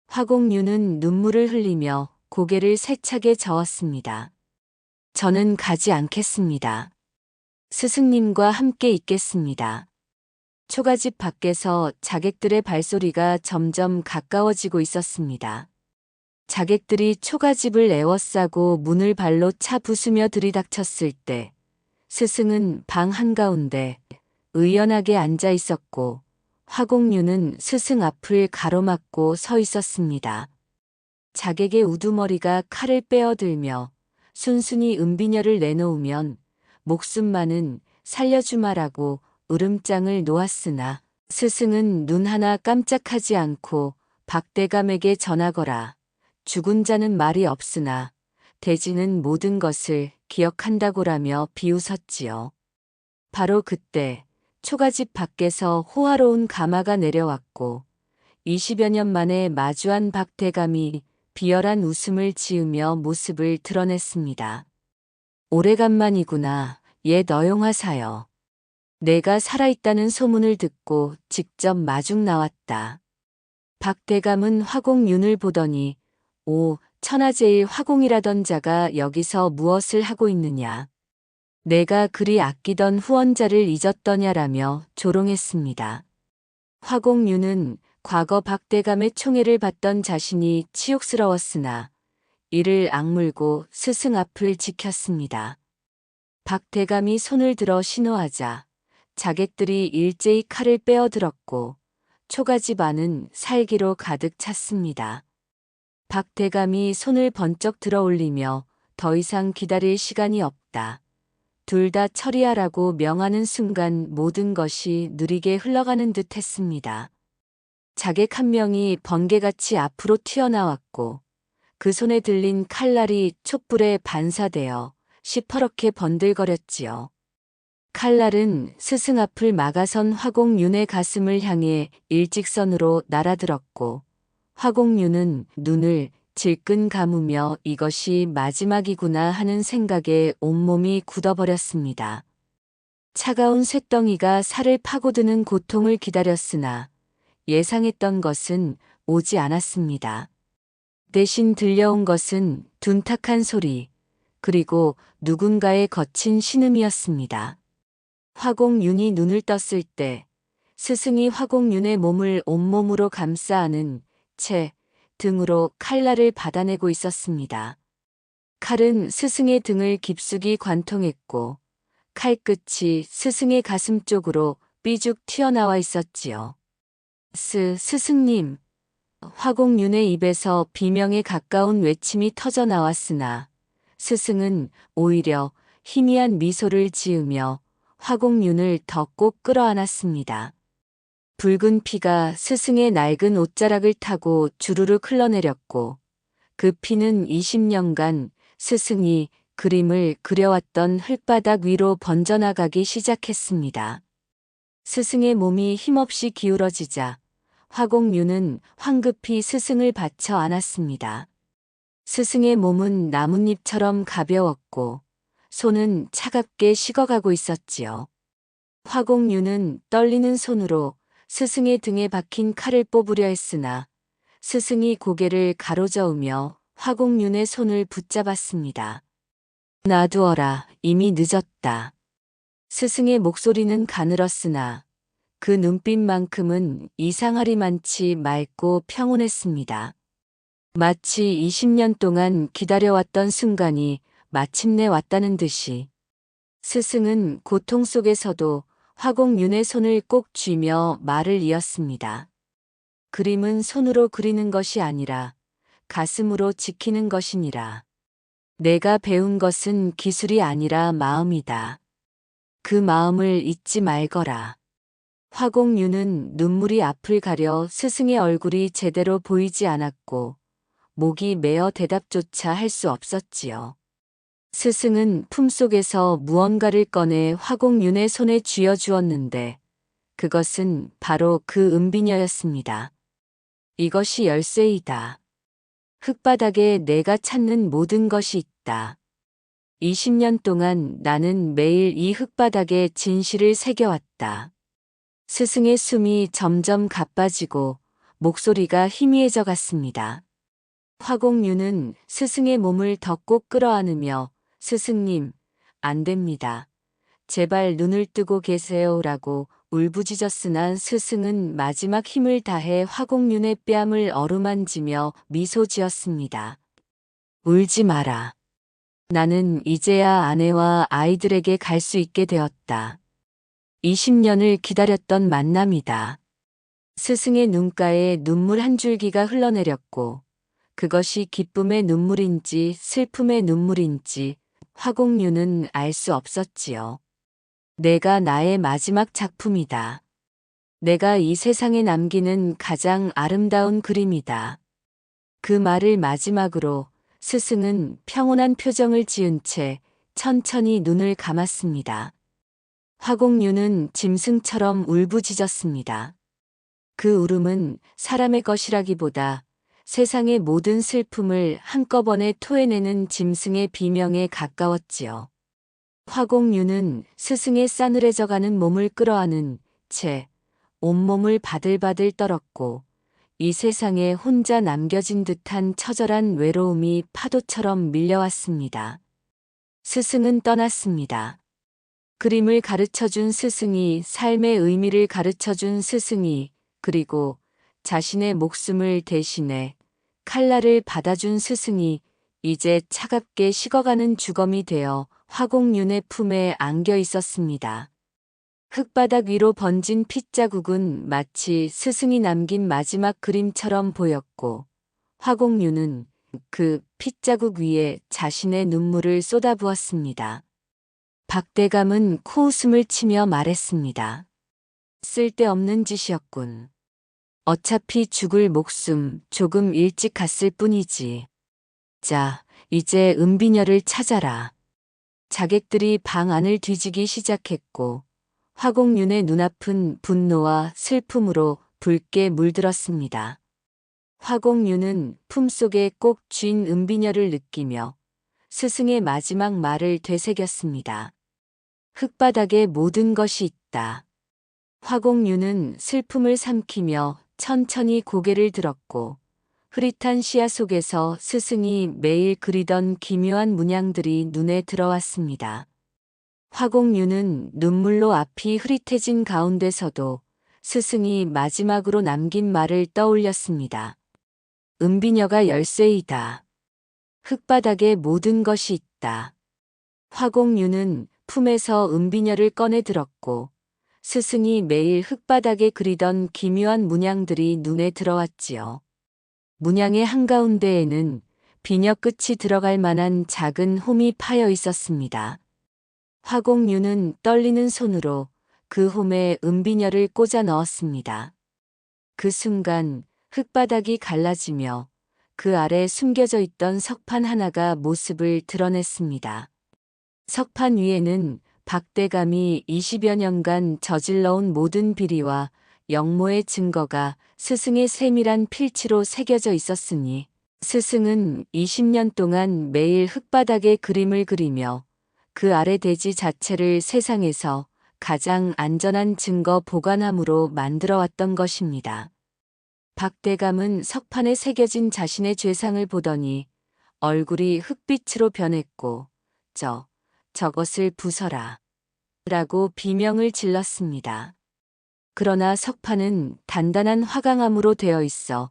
화공윤은 눈물을 흘리며 고개를 세차게 저었습니다. 저는 가지 않겠습니다. 스승님과 함께 있겠습니다. 초가집 밖에서 자객들의 발소리가 점점 가까워지고 있었습니다. 자객들이 초가집을 에워싸고 문을 발로 차 부수며 들이닥쳤을 때 스승은 방 한가운데 의연하게 앉아 있었고 화공유는 스승 앞을 가로막고 서 있었습니다. 자객의 우두머리가 칼을 빼어들며 순순히 은비녀를 내놓으면 목숨만은 살려주마라고 으름장을 놓았으나 스승은 눈 하나 깜짝하지 않고 박대감에게 전하거라. 죽은 자는 말이 없으나 대지는 모든 것을 기억한다고라며 비웃었지요. 바로 그때 초가집 밖에서 호화로운 가마가 내려왔고 20여 년 만에 마주한 박대감이 비열한 웃음을 지으며 모습을 드러냈습니다. 오래간만이구나, 옛 어용화사여. 내가 살아있다는 소문을 듣고 직접 마중 나왔다. 박대감은 화공윤을 보더니 오, 천하제일 화공이라던 자가 여기서 무엇을 하고 있느냐. 내가 그리 아끼던 후원자를 잊었더냐라며 조롱했습니다. 화공윤은 과거 박대감의 총애를 받던 자신이 치욕스러웠으나 이를 악물고 스승 앞을 지켰습니다. 박대감이 손을 들어 신호하자 자객들이 일제히 칼을 빼어들었고 초가집 안은 살기로 가득 찼습니다. 박대감이 손을 번쩍 들어 올리며 더 이상 기다릴 시간이 없다. 둘 다 처리하라고 명하는 순간 모든 것이 느리게 흘러가는 듯 했습니다. 자객 한 명이 번개같이 앞으로 튀어나왔고 그 손에 들린 칼날이 촛불에 반사되어 시퍼렇게 번들거렸지요. 칼날은 스승 앞을 막아선 화공윤의 가슴을 향해 일직선으로 날아들었고 화공윤은 눈을 질끈 감으며 이것이 마지막이구나 하는 생각에 온몸이 굳어버렸습니다. 차가운 쇳덩이가 살을 파고드는 고통을 기다렸으나 예상했던 것은 오지 않았습니다. 대신 들려온 것은 둔탁한 소리, 그리고 누군가의 거친 신음이었습니다. 화공윤이 눈을 떴을 때 스승이 화공윤의 몸을 온몸으로 감싸 안은 채 등으로 칼날을 받아내고 있었습니다. 칼은 스승의 등을 깊숙이 관통했고 칼끝이 스승의 가슴 쪽으로 삐죽 튀어나와 있었지요. 스승님. 화공윤의 입에서 비명에 가까운 외침이 터져 나왔으나 스승은 오히려 희미한 미소를 지으며 화공윤을 더 꼭 끌어안았습니다. 붉은 피가 스승의 낡은 옷자락을 타고 주르륵 흘러내렸고 그 피는 20년간 스승이 그림을 그려왔던 흙바닥 위로 번져나가기 시작했습니다. 스승의 몸이 힘없이 기울어지자 화공윤은 황급히 스승을 받쳐 안았습니다. 스승의 몸은 나뭇잎처럼 가벼웠고 손은 차갑게 식어가고 있었지요. 화공윤은 떨리는 손으로 스승의 등에 박힌 칼을 뽑으려 했으나 스승이 고개를 가로저으며 화공윤의 손을 붙잡았습니다. 놔두어라, 이미 늦었다. 스승의 목소리는 가늘었으나 그 눈빛만큼은 이상하리만치 맑고 평온했습니다. 마치 20년 동안 기다려왔던 순간이 마침내 왔다는 듯이 스승은 고통 속에서도 화공윤의 손을 꼭 쥐며 말을 이었습니다. 그림은 손으로 그리는 것이 아니라 가슴으로 지키는 것이니라. 내가 배운 것은 기술이 아니라 마음이다. 그 마음을 잊지 말거라. 화공윤은 눈물이 앞을 가려 스승의 얼굴이 제대로 보이지 않았고 목이 메어 대답조차 할 수 없었지요. 스승은 품속에서 무언가를 꺼내 화공윤의 손에 쥐어주었는데 그것은 바로 그 은비녀였습니다. 이것이 열쇠이다. 흙바닥에 내가 찾는 모든 것이 있다. 20년 동안 나는 매일 이 흙바닥에 진실을 새겨왔다. 스승의 숨이 점점 가빠지고 목소리가 희미해져 갔습니다. 화공윤은 스승의 몸을 더 꼭 끌어안으며 스승님, 안 됩니다. 제발 눈을 뜨고 계세요라고 울부짖었으나 스승은 마지막 힘을 다해 화공윤의 뺨을 어루만지며 미소 지었습니다. 울지 마라. 나는 이제야 아내와 아이들에게 갈 수 있게 되었다. 20년을 기다렸던 만남이다. 스승의 눈가에 눈물 한 줄기가 흘러내렸고 그것이 기쁨의 눈물인지 슬픔의 눈물인지 화공윤은 알 수 없었지요. 내가 나의 마지막 작품이다. 내가 이 세상에 남기는 가장 아름다운 그림이다. 그 말을 마지막으로 스승은 평온한 표정을 지은 채 천천히 눈을 감았습니다. 화공윤은 짐승처럼 울부짖었습니다. 그 울음은 사람의 것이라기보다 세상의 모든 슬픔을 한꺼번에 토해내는 짐승의 비명에 가까웠지요. 화공윤은 스승의 싸늘해져가는 몸을 끌어안은 채 온몸을 바들바들 떨었고 이 세상에 혼자 남겨진 듯한 처절한 외로움이 파도처럼 밀려왔습니다. 스승은 떠났습니다. 그림을 가르쳐준 스승이, 삶의 의미를 가르쳐준 스승이, 그리고 자신의 목숨을 대신해 칼날을 받아준 스승이 이제 차갑게 식어가는 주검이 되어 화공윤의 품에 안겨 있었습니다. 흙바닥 위로 번진 핏자국은 마치 스승이 남긴 마지막 그림처럼 보였고 화공윤은 그 핏자국 위에 자신의 눈물을 쏟아부었습니다. 박대감은 코웃음을 치며 말했습니다. 쓸데없는 짓이었군. 어차피 죽을 목숨 조금 일찍 갔을 뿐이지. 자, 이제 은비녀를 찾아라. 자객들이 방 안을 뒤지기 시작했고 화공윤의 눈앞은 분노와 슬픔으로 붉게 물들었습니다. 화공윤은 품속에 꼭 쥔 은비녀를 느끼며 스승의 마지막 말을 되새겼습니다. 흙바닥에 모든 것이 있다. 화공윤은 슬픔을 삼키며 천천히 고개를 들었고 흐릿한 시야 속에서 스승이 매일 그리던 기묘한 문양들이 눈에 들어왔습니다. 화공윤은 눈물로 앞이 흐릿해진 가운데서도 스승이 마지막으로 남긴 말을 떠올렸습니다. 은비녀가 열쇠이다. 흙바닥에 모든 것이 있다. 화공유는 품에서 은비녀를 꺼내 들었고 스승이 매일 흙바닥에 그리던 기묘한 문양들이 눈에 들어왔지요. 문양의 한가운데에는 비녀 끝이 들어갈 만한 작은 홈이 파여 있었습니다. 화공유는 떨리는 손으로 그 홈에 은비녀를 꽂아 넣었습니다. 그 순간 흙바닥이 갈라지며 그 아래 숨겨져 있던 석판 하나가 모습을 드러냈습니다. 석판 위에는 박대감이 20여 년간 저질러온 모든 비리와 역모의 증거가 스승의 세밀한 필치로 새겨져 있었으니 스승은 20년 동안 매일 흙바닥에 그림을 그리며 그 아래 대지 자체를 세상에서 가장 안전한 증거 보관함으로 만들어 왔던 것입니다. 박대감은 석판에 새겨진 자신의 죄상을 보더니 얼굴이 흙빛으로 변했고 저것을 부숴라 라고 비명을 질렀습니다. 그러나 석판은 단단한 화강암으로 되어 있어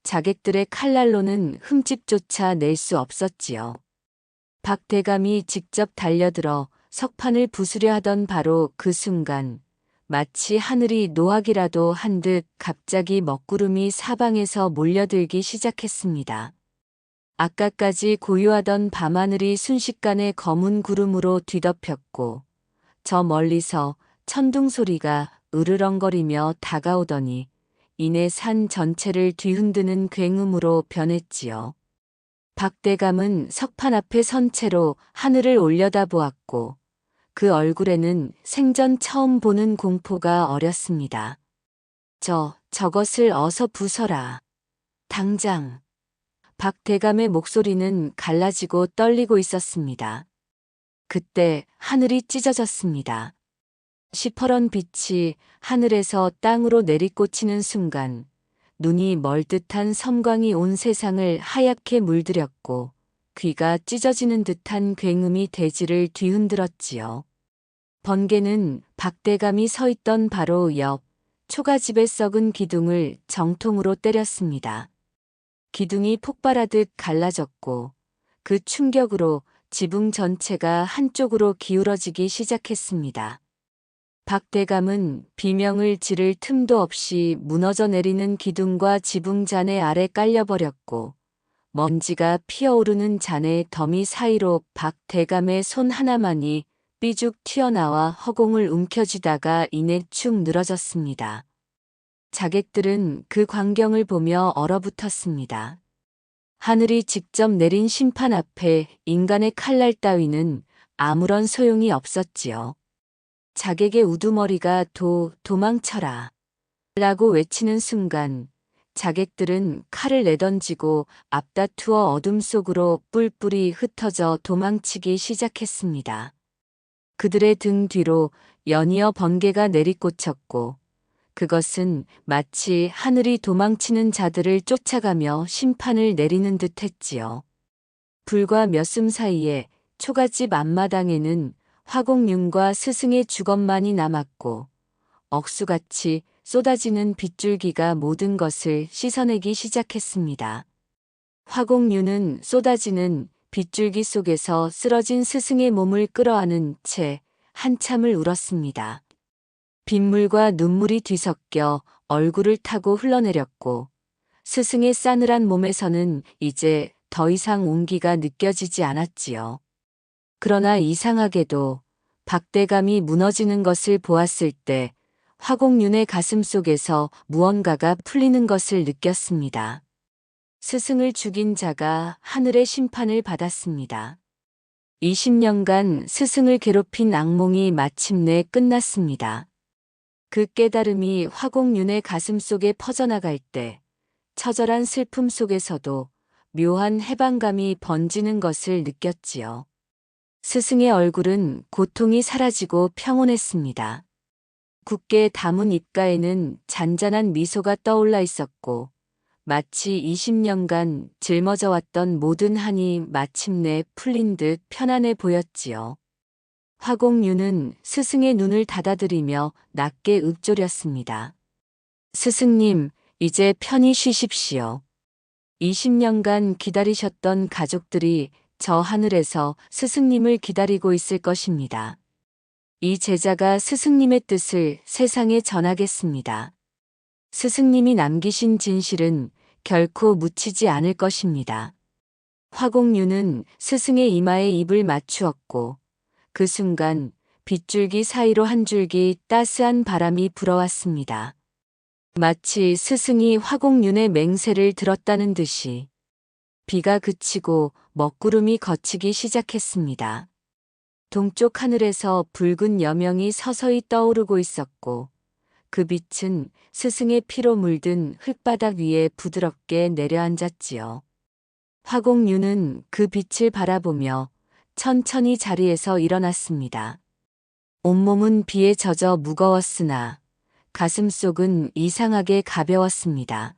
자객들의 칼날로는 흠집조차 낼 수 없었지요. 박대감이 직접 달려들어 석판을 부수려 하던 바로 그 순간 마치 하늘이 노하기라도 한 듯 갑자기 먹구름이 사방에서 몰려들기 시작했습니다. 아까까지 고요하던 밤하늘이 순식간에 검은 구름으로 뒤덮였고 저 멀리서 천둥 소리가 으르렁거리며 다가오더니 이내 산 전체를 뒤흔드는 굉음으로 변했지요. 박대감은 석판 앞에 선 채로 하늘을 올려다보았고 그 얼굴에는 생전 처음 보는 공포가 어렸습니다. 저것을 어서 부숴라. 당장. 박대감의 목소리는 갈라지고 떨리고 있었습니다. 그때 하늘이 찢어졌습니다. 시퍼런 빛이 하늘에서 땅으로 내리꽂히는 순간 눈이 멀듯한 섬광이 온 세상을 하얗게 물들였고 귀가 찢어지는 듯한 굉음이 대지를 뒤흔들었지요. 번개는 박대감이 서 있던 바로 옆 초가집의 썩은 기둥을 정통으로 때렸습니다. 기둥이 폭발하듯 갈라졌고 그 충격으로 지붕 전체가 한쪽으로 기울어지기 시작했습니다. 박대감은 비명을 지를 틈도 없이 무너져 내리는 기둥과 지붕 잔해 아래 깔려버렸고 먼지가 피어오르는 잔해 더미 사이로 박대감의 손 하나만이 삐죽 튀어나와 허공을 움켜쥐다가 이내 축 늘어졌습니다. 자객들은 그 광경을 보며 얼어붙었습니다. 하늘이 직접 내린 심판 앞에 인간의 칼날 따위는 아무런 소용이 없었지요. 자객의 우두머리가 도망쳐라 라고 외치는 순간 자객들은 칼을 내던지고 앞다투어 어둠 속으로 뿔뿔이 흩어져 도망치기 시작했습니다. 그들의 등 뒤로 연이어 번개가 내리꽂혔고 그것은 마치 하늘이 도망치는 자들을 쫓아가며 심판을 내리는 듯 했지요. 불과 몇 숨 사이에 초가집 앞마당에는 화공윤과 스승의 주검만이 남았고 억수같이 쏟아지는 빗줄기가 모든 것을 씻어내기 시작했습니다. 화공윤은 쏟아지는 빗줄기 속에서 쓰러진 스승의 몸을 끌어안은 채 한참을 울었습니다. 빗물과 눈물이 뒤섞여 얼굴을 타고 흘러내렸고 스승의 싸늘한 몸에서는 이제 더 이상 온기가 느껴지지 않았지요. 그러나 이상하게도 박대감이 무너지는 것을 보았을 때 화공윤의 가슴 속에서 무언가가 풀리는 것을 느꼈습니다. 스승을 죽인 자가 하늘의 심판을 받았습니다. 20년간 스승을 괴롭힌 악몽이 마침내 끝났습니다. 그 깨달음이 화공윤의 가슴 속에 퍼져나갈 때 처절한 슬픔 속에서도 묘한 해방감이 번지는 것을 느꼈지요. 스승의 얼굴은 고통이 사라지고 평온했습니다. 굳게 담은 입가에는 잔잔한 미소가 떠올라 있었고 마치 20년간 짊어져 왔던 모든 한이 마침내 풀린 듯 편안해 보였지요. 화공윤은 스승의 눈을 닫아들이며 낮게 읊조렸습니다. 스승님, 이제 편히 쉬십시오. 20년간 기다리셨던 가족들이 저 하늘에서 스승님을 기다리고 있을 것입니다. 이 제자가 스승님의 뜻을 세상에 전하겠습니다. 스승님이 남기신 진실은 결코 묻히지 않을 것입니다. 화공유는 스승의 이마에 입을 맞추었고 그 순간 빗줄기 사이로 한 줄기 따스한 바람이 불어왔습니다. 마치 스승이 화공윤의 맹세를 들었다는 듯이 비가 그치고 먹구름이 걷히기 시작했습니다. 동쪽 하늘에서 붉은 여명이 서서히 떠오르고 있었고 그 빛은 스승의 피로 물든 흙바닥 위에 부드럽게 내려앉았지요. 화공유는 그 빛을 바라보며 천천히 자리에서 일어났습니다. 온몸은 비에 젖어 무거웠으나 가슴속은 이상하게 가벼웠습니다.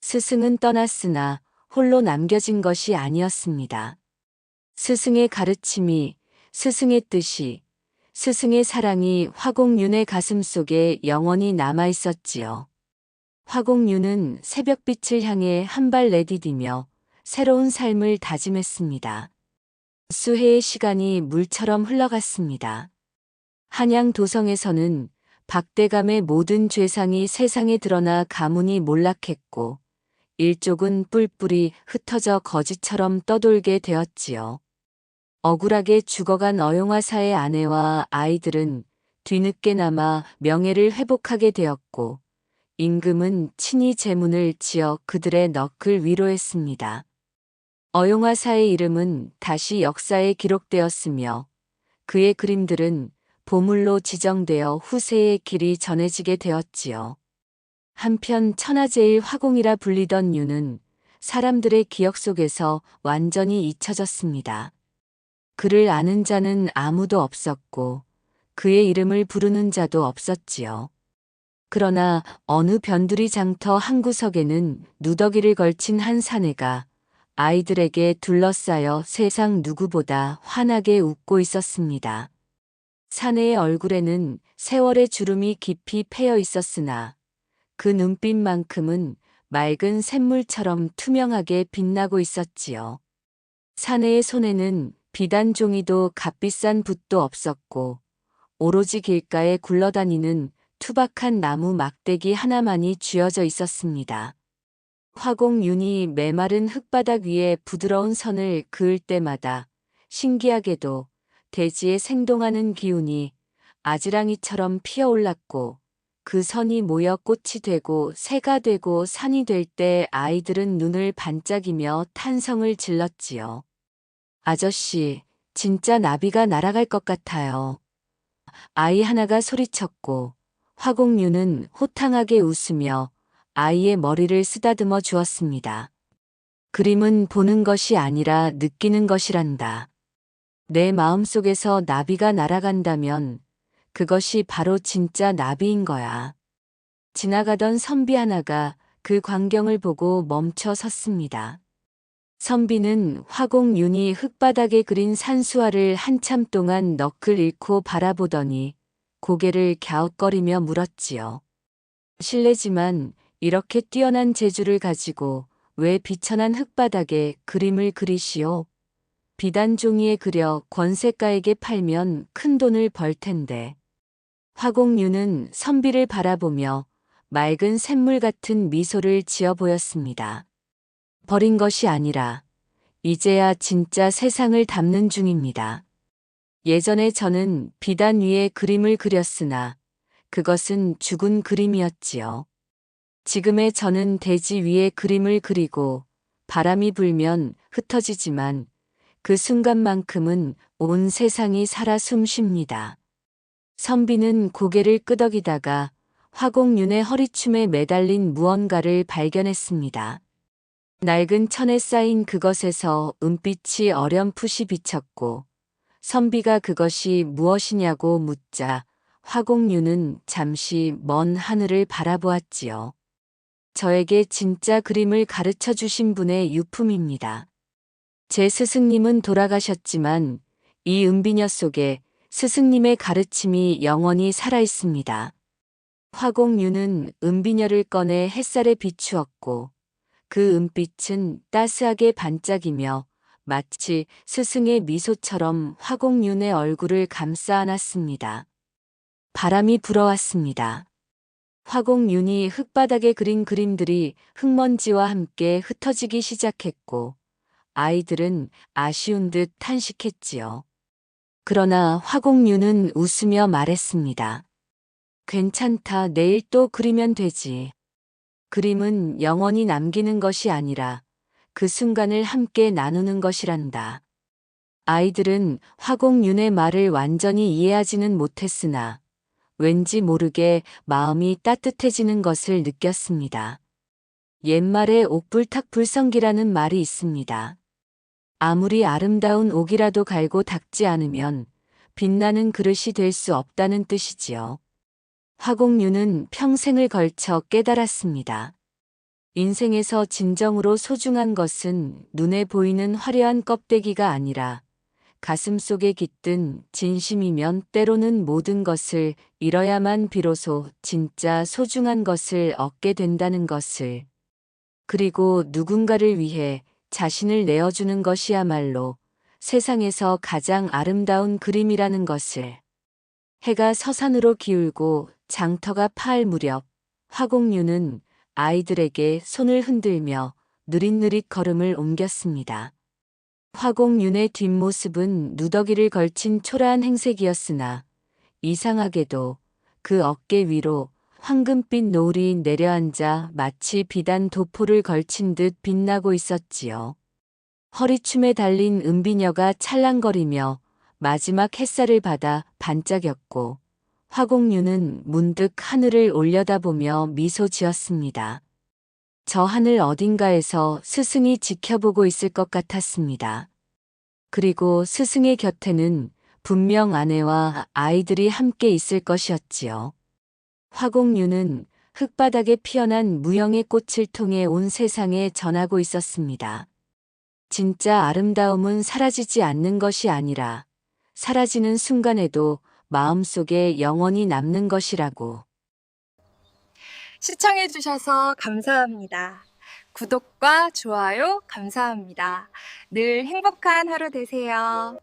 스승은 떠났으나 홀로 남겨진 것이 아니었습니다. 스승의 가르침이, 스승의 뜻이, 스승의 사랑이 화공윤의 가슴 속에 영원히 남아 있었지요. 화공윤은 새벽빛을 향해 한 발 내디디며 새로운 삶을 다짐했습니다. 수해의 시간이 물처럼 흘러갔습니다. 한양 도성에서는 박대감의 모든 죄상이 세상에 드러나 가문이 몰락했고 일족은 뿔뿔이 흩어져 거지처럼 떠돌게 되었지요. 억울하게 죽어간 어용화사의 아내와 아이들은 뒤늦게나마 명예를 회복하게 되었고 임금은 친히 제문을 지어 그들의 넋을 위로했습니다. 어용화사의 이름은 다시 역사에 기록되었으며 그의 그림들은 보물로 지정되어 후세의 길이 전해지게 되었지요. 한편 천하제일 화공이라 불리던 유는 사람들의 기억 속에서 완전히 잊혀졌습니다. 그를 아는 자는 아무도 없었고 그의 이름을 부르는 자도 없었지요. 그러나 어느 변두리 장터 한 구석에는 누더기를 걸친 한 사내가 아이들에게 둘러싸여 세상 누구보다 환하게 웃고 있었습니다. 사내의 얼굴에는 세월의 주름이 깊이 패여 있었으나 그 눈빛만큼은 맑은 샘물처럼 투명하게 빛나고 있었지요. 사내의 손에는 비단 종이도 값비싼 붓도 없었고 오로지 길가에 굴러다니는 투박한 나무 막대기 하나만이 쥐어져 있었습니다. 화공윤이 메마른 흙바닥 위에 부드러운 선을 그을 때마다 신기하게도 대지에 생동하는 기운이 아지랑이처럼 피어올랐고 그 선이 모여 꽃이 되고 새가 되고 산이 될 때 아이들은 눈을 반짝이며 탄성을 질렀지요. 아저씨, 진짜 나비가 날아갈 것 같아요. 아이 하나가 소리쳤고 화공유는 호탕하게 웃으며 아이의 머리를 쓰다듬어 주었습니다. 그림은 보는 것이 아니라 느끼는 것이란다. 내 마음속에서 나비가 날아간다면 그것이 바로 진짜 나비인 거야. 지나가던 선비 하나가 그 광경을 보고 멈춰 섰습니다. 선비는 화공윤이 흙바닥에 그린 산수화를 한참 동안 넋을 잃고 바라보더니 고개를 갸웃거리며 물었지요. 실례지만 이렇게 뛰어난 재주를 가지고 왜 비천한 흙바닥에 그림을 그리시오? 비단 종이에 그려 권세가에게 팔면 큰 돈을 벌 텐데. 화공유는 선비를 바라보며 맑은 샘물 같은 미소를 지어 보였습니다. 버린 것이 아니라 이제야 진짜 세상을 담는 중입니다. 예전에 저는 비단 위에 그림을 그렸으나 그것은 죽은 그림이었지요. 지금의 저는 대지 위에 그림을 그리고 바람이 불면 흩어지지만 그 순간만큼은 온 세상이 살아 숨쉽니다. 선비는 고개를 끄덕이다가 화공윤의 허리춤에 매달린 무언가를 발견했습니다. 낡은 천에 쌓인 그것에서 은빛이 어렴풋이 비쳤고 선비가 그것이 무엇이냐고 묻자 화공윤은 잠시 먼 하늘을 바라보았지요. 저에게 진짜 그림을 가르쳐 주신 분의 유품입니다. 제 스승님은 돌아가셨지만 이 은비녀 속에 스승님의 가르침이 영원히 살아 있습니다. 화공유는 은비녀를 꺼내 햇살에 비추었고 그 은빛은 따스하게 반짝이며 마치 스승의 미소처럼 화공윤의 얼굴을 감싸 안았습니다. 바람이 불어왔습니다. 화공윤이 흙바닥에 그린 그림들이 흙먼지와 함께 흩어지기 시작했고 아이들은 아쉬운 듯 탄식했지요. 그러나 화공윤은 웃으며 말했습니다. 괜찮다, 내일 또 그리면 되지. 그림은 영원히 남기는 것이 아니라 그 순간을 함께 나누는 것이란다. 아이들은 화공윤의 말을 완전히 이해하지는 못했으나 왠지 모르게 마음이 따뜻해지는 것을 느꼈습니다. 옛말에 옥불탁불성기라는 말이 있습니다. 아무리 아름다운 옥이라도 갈고 닦지 않으면 빛나는 그릇이 될 수 없다는 뜻이지요. 화공윤은 평생을 걸쳐 깨달았습니다. 인생에서 진정으로 소중한 것은 눈에 보이는 화려한 껍데기가 아니라 가슴 속에 깃든 진심이면 때로는 모든 것을 잃어야만 비로소 진짜 소중한 것을 얻게 된다는 것을, 그리고 누군가를 위해 자신을 내어주는 것이야말로 세상에서 가장 아름다운 그림이라는 것을. 해가 서산으로 기울고 장터가 파할 무렵 화공유는 아이들에게 손을 흔들며 느릿느릿 걸음을 옮겼습니다. 화공윤의 뒷모습은 누더기를 걸친 초라한 행색이었으나 이상하게도 그 어깨 위로 황금빛 노을이 내려앉아 마치 비단 도포를 걸친 듯 빛나고 있었지요. 허리춤에 달린 은비녀가 찰랑거리며 마지막 햇살을 받아 반짝였고 화공윤은 문득 하늘을 올려다보며 미소 지었습니다. 저 하늘 어딘가에서 스승이 지켜보고 있을 것 같았습니다. 그리고 스승의 곁에는 분명 아내와 아이들이 함께 있을 것이었지요. 화공윤은 흙바닥에 피어난 무영의 꽃을 통해 온 세상에 전하고 있었습니다. 진짜 아름다움은 사라지지 않는 것이 아니라 사라지는 순간에도 마음속에 영원히 남는 것이라고. 시청해주셔서 감사합니다. 구독과 좋아요 감사합니다. 늘 행복한 하루 되세요.